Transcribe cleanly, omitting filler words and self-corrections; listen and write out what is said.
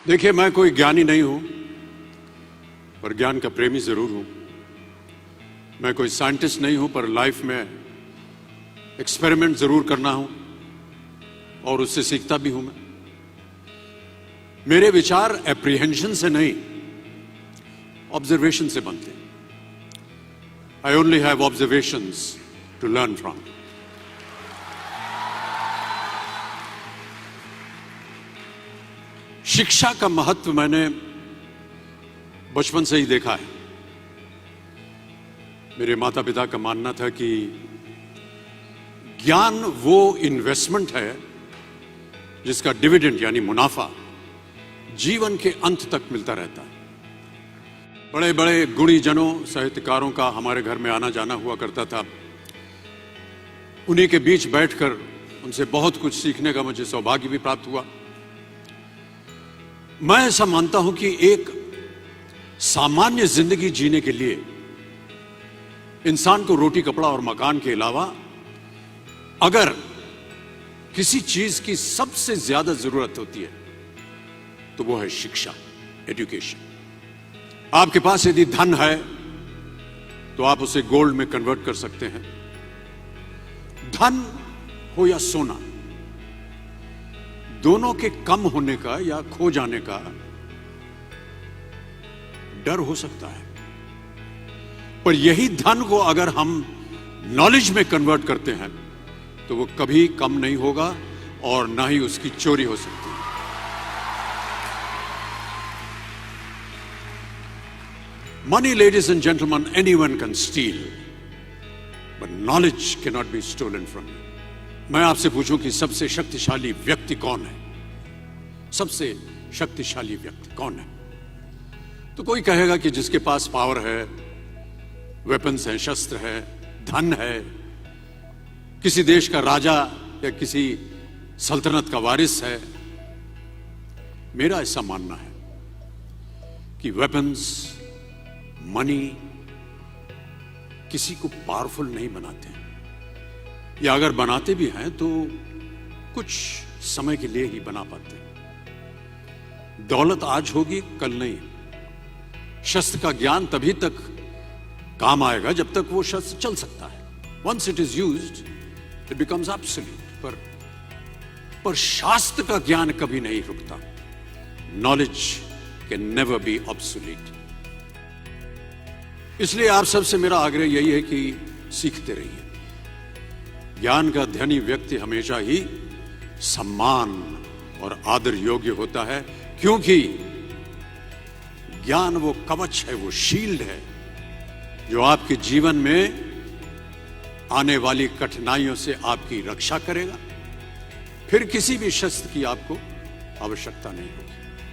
देखिए, मैं कोई ज्ञानी नहीं हूं, पर ज्ञान का प्रेमी जरूर हूं। मैं कोई साइंटिस्ट नहीं हूं, पर लाइफ में एक्सपेरिमेंट जरूर करना हूं और उससे सीखता भी हूं। मेरे विचार एप्रीहेंशन से नहीं, ऑब्जर्वेशन से बनते हैं। I only have observations to learn from. शिक्षा का महत्व मैंने बचपन से ही देखा है। मेरे माता पिता का मानना था कि ज्ञान वो इन्वेस्टमेंट है जिसका डिविडेंड यानी मुनाफा जीवन के अंत तक मिलता रहता है। बड़े बड़े गुणीजनों, साहित्यकारों का हमारे घर में आना जाना हुआ करता था। उन्हीं के बीच बैठकर उनसे बहुत कुछ सीखने का मुझे सौभाग्य भी प्राप्त हुआ। मैं ऐसा मानता हूं कि एक सामान्य जिंदगी जीने के लिए इंसान को रोटी, कपड़ा और मकान के अलावा अगर किसी चीज की सबसे ज्यादा जरूरत होती है तो वो है शिक्षा, एजुकेशन। आपके पास यदि धन है तो आप उसे गोल्ड में कन्वर्ट कर सकते हैं। धन हो या सोना, दोनों के कम होने का या खो जाने का डर हो सकता है, पर यही धन को अगर हम नॉलेज में कन्वर्ट करते हैं तो वो कभी कम नहीं होगा और ना ही उसकी चोरी हो सकती है। Money, ladies and gentlemen, anyone can steal, but knowledge cannot be stolen from you. मैं आपसे पूछूं कि सबसे शक्तिशाली व्यक्ति कौन है? सबसे शक्तिशाली व्यक्ति कौन है? तो कोई कहेगा कि जिसके पास पावर है, वेपन्स हैं, शस्त्र है, धन है, किसी देश का राजा या किसी सल्तनत का वारिस है। मेरा ऐसा मानना है कि वेपन्स, मनी किसी को पावरफुल नहीं बनाते, या अगर बनाते भी हैं तो कुछ समय के लिए ही बना पाते हैं। दौलत आज होगी, कल नहीं। शस्त्र का ज्ञान तभी तक काम आएगा जब तक वो शस्त्र चल सकता है। Once it is used it becomes absolute. पर शास्त्र का ज्ञान कभी नहीं रुकता। Knowledge can never be obsolete. इसलिए आप सबसे मेरा आग्रह यही है कि सीखते रहिए। ज्ञान का धनी व्यक्ति हमेशा ही सम्मान और आदर योग्य होता है, क्योंकि ज्ञान वो कवच है, वो शील्ड है जो आपके जीवन में आने वाली कठिनाइयों से आपकी रक्षा करेगा। फिर किसी भी शस्त्र की आपको आवश्यकता नहीं होगी।